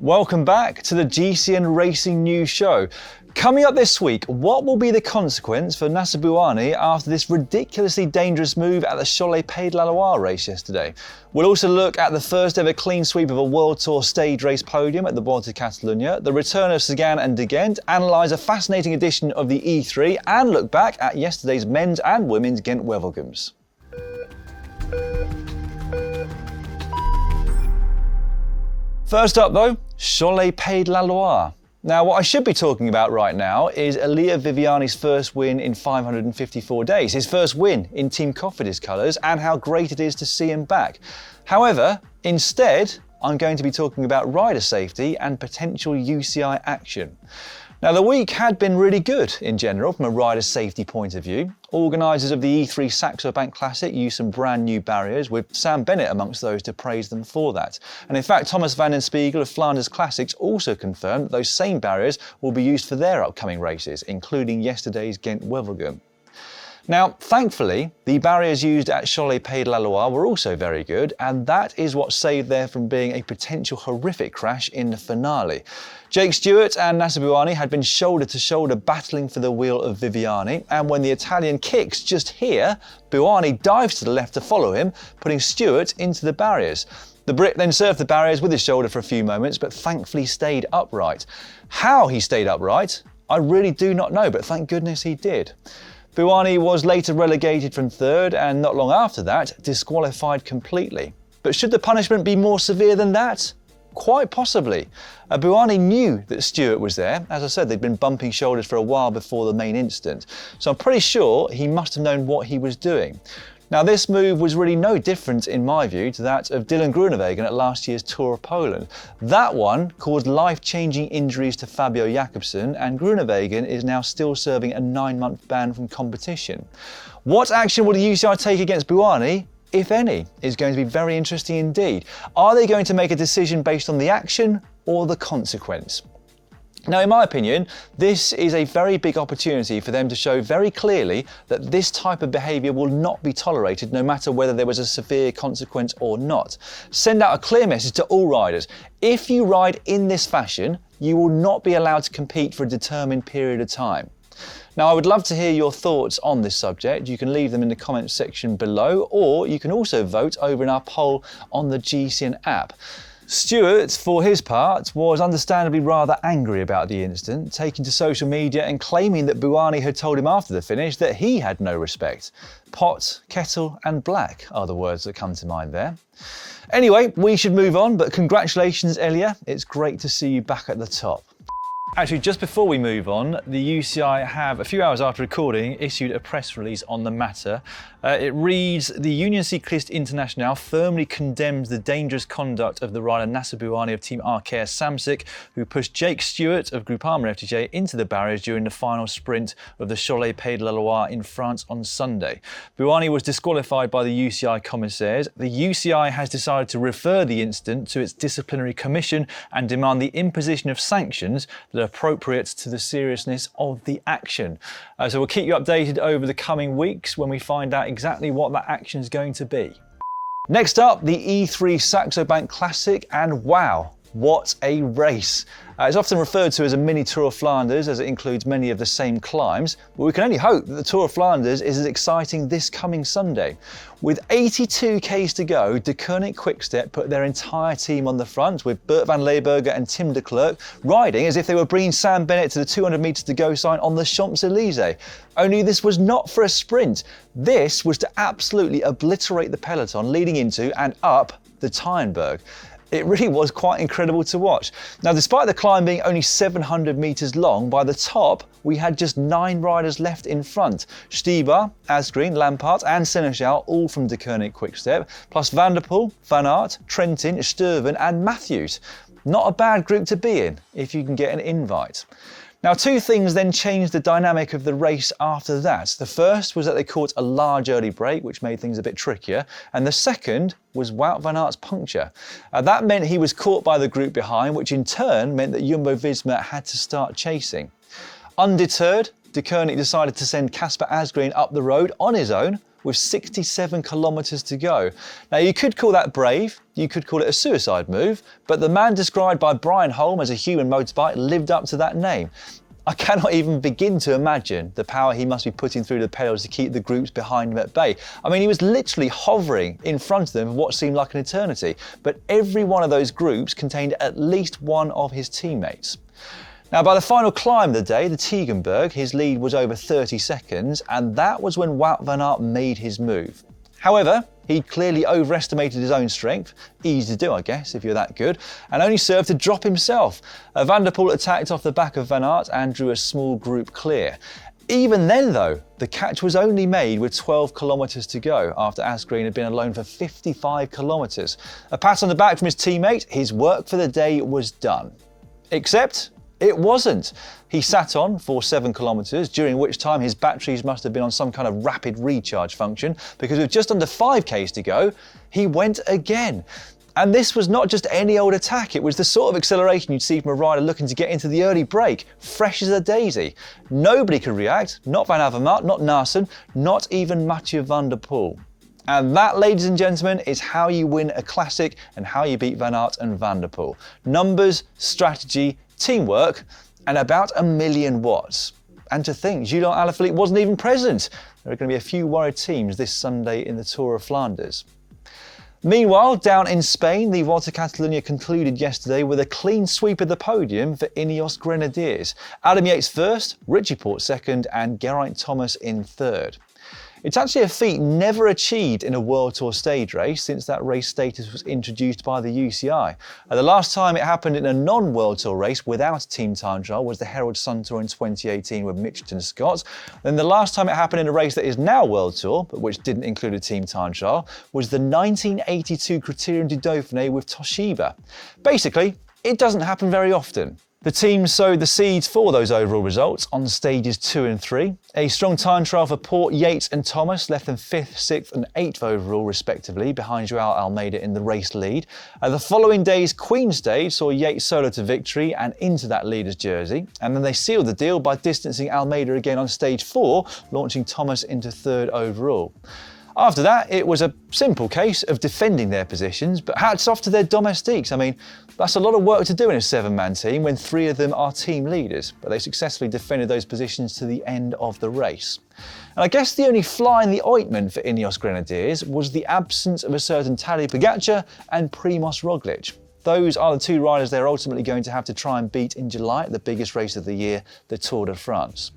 Welcome back to the GCN Racing News Show. Coming up this week, what will be the consequence for Nacer Bouhanni after this ridiculously dangerous move at the Cholet-Pays Loire race yesterday? We'll also look at the first ever clean sweep of a World Tour stage race podium at the Volta a Catalunya, the return of Sagan and De Gent, analyse a fascinating edition of the E3 and look back at yesterday's men's and women's Gent Wevelgems. First up though, Cholet-Pays Loire. Now what I should be talking about right now is Ilia Viviani's first win in 554 days, his first win in Team Cofidis colours, and how great it is to see him back. However, instead, I'm going to be talking about rider safety and potential UCI action. Now the week had been really good in general from a rider safety point of view. Organisers of the E3 Saxo Bank Classic used some brand new barriers, with Sam Bennett amongst those to praise them for that. And in fact, Thomas van den Spiegel of Flanders Classics also confirmed that those same barriers will be used for their upcoming races, including yesterday's Gent Wevelgem. Now, thankfully, the barriers used at Cholet-Pays Loire were also very good, and that is what saved there from being a potential horrific crash in the finale. Jake Stewart and Nacer Bouhanni had been shoulder to shoulder battling for the wheel of Viviani, and when the Italian kicks just here, Bouhanni dives to the left to follow him, putting Stewart into the barriers. The Brit then surfed the barriers with his shoulder for a few moments, but thankfully stayed upright. How he stayed upright, I really do not know, but thank goodness he did. Bouhanni was later relegated from third and not long after that, disqualified completely. But should the punishment be more severe than that? Quite possibly. Bouhanni knew that Stewart was there. As I said, they'd been bumping shoulders for a while before the main incident. So I'm pretty sure he must have known what he was doing. Now this move was really no different in my view to that of Dylan Groenewegen at last year's Tour of Poland. That one caused life-changing injuries to Fabio Jakobsen, and Groenewegen is now still serving a 9-month ban from competition. What action will the UCI take against Bouhanni, if any, is going to be very interesting indeed. Are they going to make a decision based on the action or the consequence? Now, in my opinion, this is a very big opportunity for them to show very clearly that this type of behaviour will not be tolerated, no matter whether there was a severe consequence or not. Send out a clear message to all riders. If you ride in this fashion, you will not be allowed to compete for a determined period of time. Now, I would love to hear your thoughts on this subject. You can leave them in the comments section below, or you can also vote over in our poll on the GCN app. Stewart, for his part, was understandably rather angry about the incident, taking to social media and claiming that Bouhanni had told him after the finish that he had no respect. Pot, kettle and black are the words that come to mind there. Anyway, we should move on, but congratulations, Elia. It's great to see you back at the top. Actually, just before we move on, the UCI have, a few hours after recording, issued a press release on the matter. It reads, the Union Cycliste Internationale firmly condemns the dangerous conduct of the rider Nacer Bouhanni of Team Arkea Samsic, who pushed Jake Stewart of Groupama FDJ into the barriers during the final sprint of the Cholet-Pays Loire in France on Sunday. Bouhanni was disqualified by the UCI commissaires. The UCI has decided to refer the incident to its disciplinary commission and demand the imposition of sanctions that are appropriate to the seriousness of the action. So we'll keep you updated over the coming weeks when we find out exactly what that action is going to be. Next up, the E3 Saxo Bank Classic, and wow, what a race. It's often referred to as a mini Tour of Flanders as it includes many of the same climbs, but we can only hope that the Tour of Flanders is as exciting this coming Sunday. With 82 Ks to go, De Koning Quickstep put their entire team on the front, with Bert van Leeuwenberger and Tim de Klerk riding as if they were bringing Sam Bennett to the 200 metres to go sign on the Champs-Élysées. Only this was not for a sprint. This was to absolutely obliterate the peloton leading into and up the Tyenberg. It really was quite incredible to watch. Now, despite the climb being only 700 metres long, by the top, we had just 9 riders left in front. Stibar, Asgreen, Lampaert and Seneschal, all from De Koning Quickstep, plus Van der Poel, Van Aert, Trentin, Sturven and Matthews. Not a bad group to be in, if you can get an invite. Now, two things then changed the dynamic of the race after that. The first was that they caught a large early break, which made things a bit trickier. And the second was Wout van Aert's puncture. That meant he was caught by the group behind, which in turn meant that Jumbo Visma had to start chasing. Undeterred, De Koning decided to send Kasper Asgreen up the road on his own, with 67 kilometres to go. Now you could call that brave, you could call it a suicide move, but the man described by Brian Holm as a human motorbike lived up to that name. I cannot even begin to imagine the power he must be putting through the pedals to keep the groups behind him at bay. I mean, he was literally hovering in front of them for what seemed like an eternity, but every one of those groups contained at least one of his teammates. Now, by the final climb of the day, the Tegenberg, his lead was over 30 seconds, and that was when Wout van Aert made his move. However, he clearly overestimated his own strength, easy to do I guess if you're that good, and only served to drop himself. Van der Poel attacked off the back of Van Aert and drew a small group clear. Even then though, the catch was only made with 12 kilometres to go after Asgreen had been alone for 55 kilometres. A pat on the back from his teammate, his work for the day was done. Except it wasn't. He sat on for 7 kilometres, during which time his batteries must have been on some kind of rapid recharge function, because with just under 5k's to go, he went again. And this was not just any old attack, it was the sort of acceleration you'd see from a rider looking to get into the early break, fresh as a daisy. Nobody could react, not Van Avermaet, not Nacer, not even Mathieu van der Poel. And that, ladies and gentlemen, is how you win a classic and how you beat Van Aert and Van der Poel. Numbers, strategy, teamwork, and about 1,000,000 watts. And to think, Julian Alaphilippe wasn't even present. There are going to be a few worried teams this Sunday in the Tour of Flanders. Meanwhile, down in Spain, the Volta Catalunya concluded yesterday with a clean sweep of the podium for Ineos Grenadiers. Adam Yates first, Richie Porte second, and Geraint Thomas in third. It's actually a feat never achieved in a World Tour stage race since that race status was introduced by the UCI. The last time it happened in a non-World Tour race without a team time trial was the Herald Sun Tour in 2018 with Mitchelton Scott. Then the last time it happened in a race that is now World Tour, but which didn't include a team time trial, was the 1982 Criterium du Dauphiné with Toshiba. Basically, it doesn't happen very often. The team sowed the seeds for those overall results on stages 2 and 3. A strong time trial for Porte, Yates and Thomas left them 5th, 6th and 8th overall respectively, behind Joao Almeida in the race lead. The following day's Queen stage saw Yates solo to victory and into that leader's jersey, and then they sealed the deal by distancing Almeida again on stage 4, launching Thomas into 3rd overall. After that, it was a simple case of defending their positions, but hats off to their domestiques. I mean, that's a lot of work to do in a 7-man team when 3 of them are team leaders, but they successfully defended those positions to the end of the race. And I guess the only fly in the ointment for Ineos Grenadiers was the absence of a certain Tadej Pogačar and Primož Roglič. Those are the 2 riders they're ultimately going to have to try and beat in July at the biggest race of the year, the Tour de France.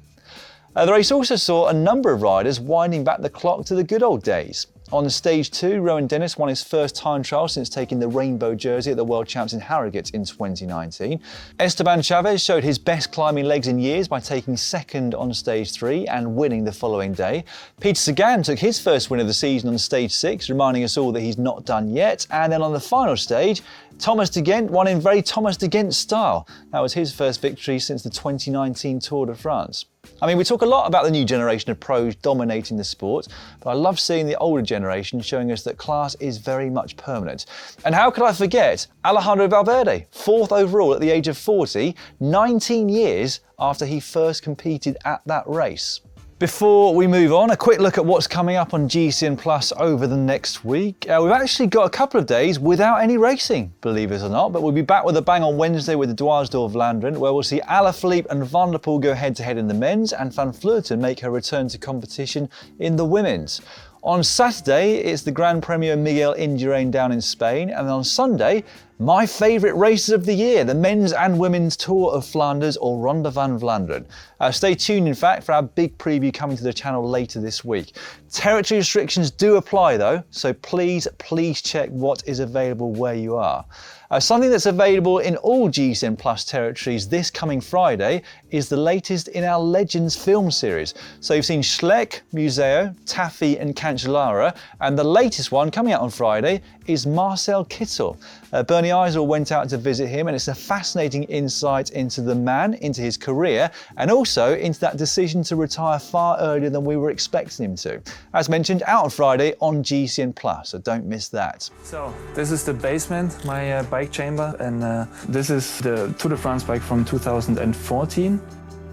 The race also saw a number of riders winding back the clock to the good old days. On stage 2, Rowan Dennis won his first time trial since taking the rainbow jersey at the World Champs in Harrogate in 2019. Esteban Chavez showed his best climbing legs in years by taking 2nd on stage 3 and winning the following day. Peter Sagan took his first win of the season on stage 6, reminding us all that he's not done yet. And then on the final stage, Thomas de Gendt won in very Thomas de Gendt style. That was his first victory since the 2019 Tour de France. I mean, we talk a lot about the new generation of pros dominating the sport, but I love seeing the older generation showing us that class is very much permanent. And how could I forget Alejandro Valverde, 4th overall at the age of 40, 19 years after he first competed at that race. Before we move on, a quick look at what's coming up on GCN Plus over the next week. We've actually got a couple of days without any racing, believe it or not, but we'll be back with a bang on Wednesday with the Dwars door Vlaanderen, where we'll see Alaphilippe and Van der Poel go head-to-head in the men's and Van Vleuten make her return to competition in the women's. On Saturday, it's the Grand Premio Miguel Indurain down in Spain, and on Sunday, my favourite races of the year, the men's and women's Tour of Flanders or Ronde van Vlaanderen. Stay tuned, in fact, for our big preview coming to the channel later this week. Territory restrictions do apply though, so please check what is available where you are. Something that's available in all GCN Plus territories this coming Friday is the latest in our Legends film series. So you've seen Schleck, Museo, Taffy and Cancellara, and the latest one coming out on Friday is Marcel Kittel. Bernie Eisel went out to visit him, and it's a fascinating insight into the man, into his career, and also into that decision to retire far earlier than we were expecting him to. As mentioned, out on Friday on GCN Plus, so don't miss that. So this is the basement, my bike chamber, and this is the Tour de France bike from 2014.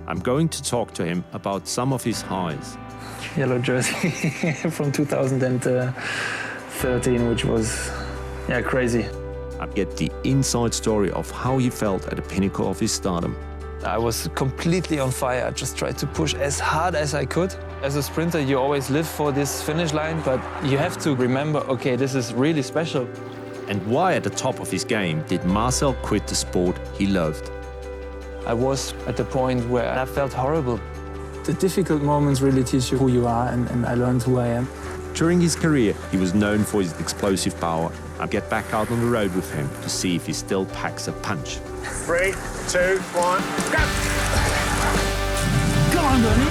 I'm going to talk to him about some of his highs. yellow jersey from 2013, which was crazy. I get the inside story of how he felt at the pinnacle of his stardom. I was completely on fire. I just tried to push as hard as I could. As a sprinter, you always live for this finish line, but you have to remember, okay, this is really special. And why at the top of his game did Marcel quit the sport he loved? I was at the point where I felt horrible. The difficult moments really teach you who you are, and I learned who I am. During his career, he was known for his explosive power. I get back out on the road with him to see if he still packs a punch. 3, 2, 1, go! Come on, Donny!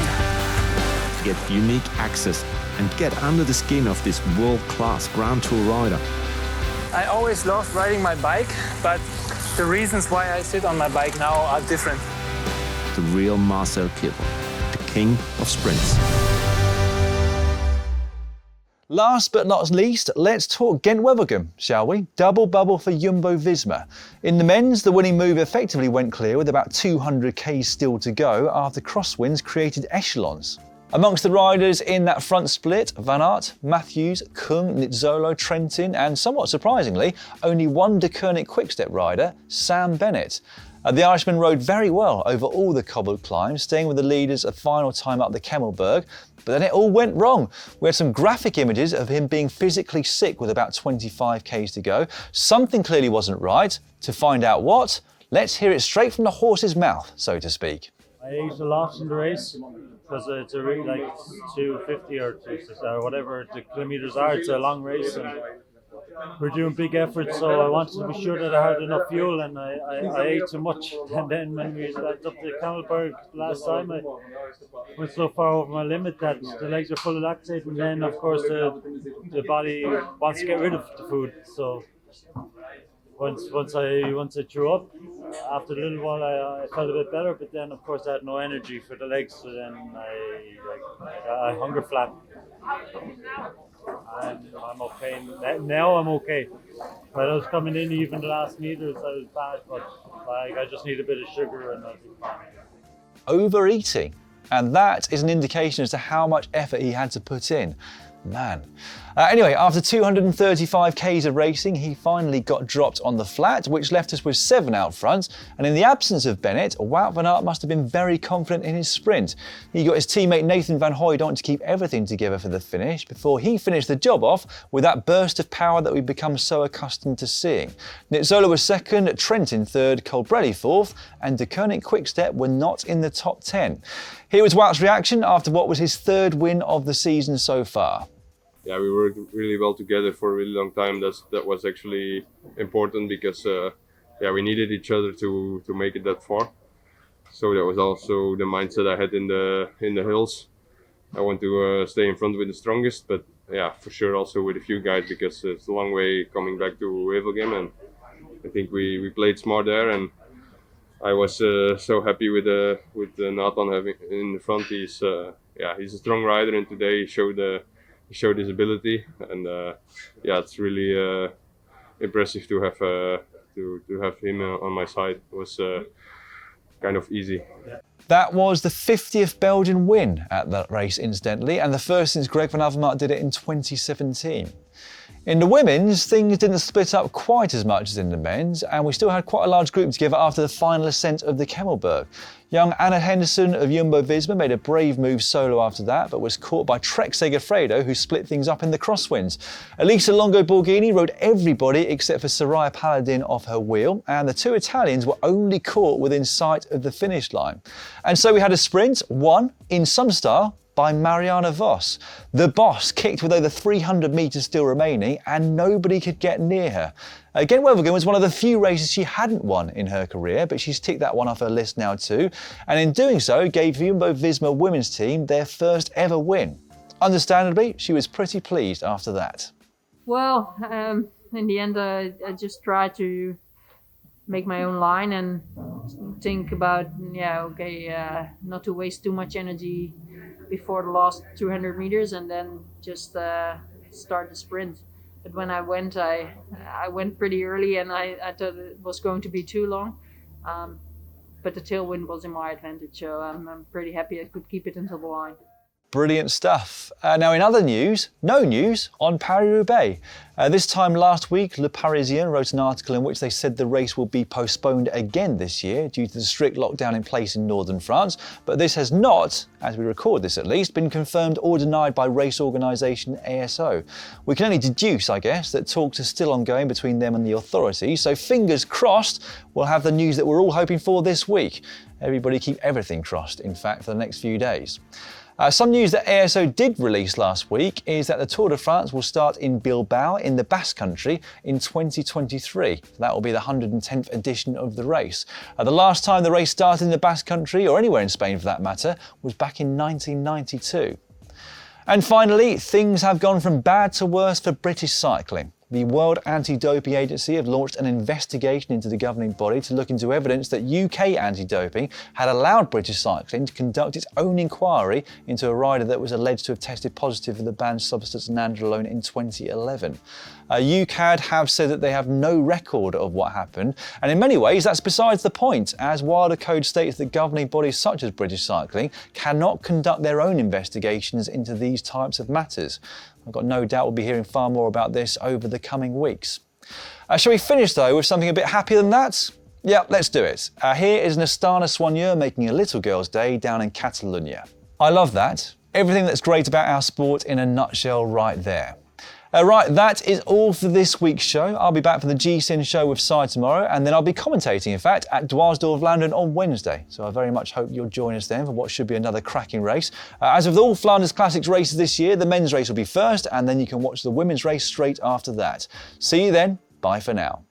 Get unique access and get under the skin of this world-class Grand Tour rider. I always loved riding my bike, but the reasons why I sit on my bike now are different. The real Marcel Kittel, the king of sprints. Last but not least, let's talk Gent Wevelgem, shall we? Double bubble for Jumbo Visma. In the men's, the winning move effectively went clear with about 200 k's still to go after crosswinds created echelons. Amongst the riders in that front split, Van Aert, Matthews, Kung, Nizzolo, Trentin, and somewhat surprisingly, only one De Koning Quickstep rider, Sam Bennett. The Irishman rode very well over all the cobbled climbs, staying with the leaders a final time up the Kemmelberg, but then it all went wrong. We had some graphic images of him being physically sick with about 25 k's to go. Something clearly wasn't right. To find out what, let's hear it straight from the horse's mouth, so to speak. I ate a lot in the race because it's a really like 250 or whatever the kilometers are. It's a long race and we're doing big efforts, so I wanted to be sure that I had enough fuel, and I ate too much. And then when we went up the Kemmelberg last time, I went so far over my limit that the legs are full of lactate, and then of course the body wants to get rid of the food. So once I threw up, after a little while I felt a bit better, but then of course I had no energy for the legs, so then I hunger flat. I'm okay now. I'm okay. But I was coming in, even the last meters, I was bad, but I just need a bit of sugar and I'll be fine. Overeating, and that is an indication as to how much effort he had to put in. Man. Anyway, after 235 k's of racing, he finally got dropped on the flat, which left us with 7 out front. And in the absence of Bennett, Wout van Aert must have been very confident in his sprint. He got his teammate Nathan van Hooydonk to keep everything together for the finish before he finished the job off with that burst of power that we've become so accustomed to seeing. Nizzolo was second, Trentin third, Colbrelli fourth, and De Koning Quickstep were not in the top 10. Here was Wout's reaction after what was his 3rd win of the season so far. Yeah, we worked really well together for a really long time. That was actually important because we needed each other to make it that far. So that was also the mindset I had in the hills. I want to stay in front with the strongest, but yeah, for sure also with a few guys because it's a long way coming back to Wevelgem, and I think we played smart there. And I was so happy with Nathan having in the front. He's a strong rider, and today he showed his ability, and it's really impressive to have him on my side. It was kind of easy. That was the 50th Belgian win at that race, incidentally, and the first since Greg van Avermaet did it in 2017. In the women's, things didn't split up quite as much as in the men's, and we still had quite a large group together after the final ascent of the Kemmelberg. Young Anna Henderson of Jumbo Visma made a brave move solo after that, but was caught by Trek Segafredo, who split things up in the crosswinds. Elisa Longo Borghini rode everybody except for Soraya Paladin off her wheel, and the 2 Italians were only caught within sight of the finish line. And so we had a sprint, won, in some style, by Marianne Vos. The boss kicked with over 300 metres still remaining, and nobody could get near her. Gent Wevelgem was one of the few races she hadn't won in her career, but she's ticked that one off her list now too, and in doing so gave Jumbo Visma women's team their first ever win. Understandably, she was pretty pleased after that. Well, in the end I just tried to make my own line and think about, not to waste too much energy before the last 200 meters and then just start the sprint. But when I went pretty early, and I thought it was going to be too long. But the tailwind was in my advantage, so I'm pretty happy I could keep it until the line. Brilliant stuff. Now in other news, no news on Paris-Roubaix. This time last week, Le Parisien wrote an article in which they said the race will be postponed again this year due to the strict lockdown in place in northern France, but this has not, as we record this at least, been confirmed or denied by race organisation ASO. We can only deduce, I guess, that talks are still ongoing between them and the authorities, so fingers crossed we'll have the news that we're all hoping for this week. Everybody keep everything crossed, in fact, for the next few days. Some news that ASO did release last week is that the Tour de France will start in Bilbao in the Basque Country in 2023. That will be the 110th edition of the race. The last time the race started in the Basque Country, or anywhere in Spain for that matter, was back in 1992. And finally, things have gone from bad to worse for British cycling. The World Anti-Doping Agency have launched an investigation into the governing body to look into evidence that UK anti-doping had allowed British cycling to conduct its own inquiry into a rider that was alleged to have tested positive for the banned substance nandrolone in 2011. UCAD have said that they have no record of what happened, and in many ways that's besides the point, as Wilder Code states that governing bodies such as British Cycling cannot conduct their own investigations into these types of matters. I've got no doubt we'll be hearing far more about this over the coming weeks. Shall we finish though with something a bit happier than that? Yeah, let's do it. Here is Nastana Soigneur making a little girl's day down in Catalonia. I love that. Everything that's great about our sport in a nutshell right there. Right, that is all for this week's show. I'll be back for the GCN show with Si tomorrow, and then I'll be commentating, in fact, at Dwars-door-Vlaanderen on Wednesday. So I very much hope you'll join us then for what should be another cracking race. As with all Flanders Classics races this year, the men's race will be first, and then you can watch the women's race straight after that. See you then. Bye for now.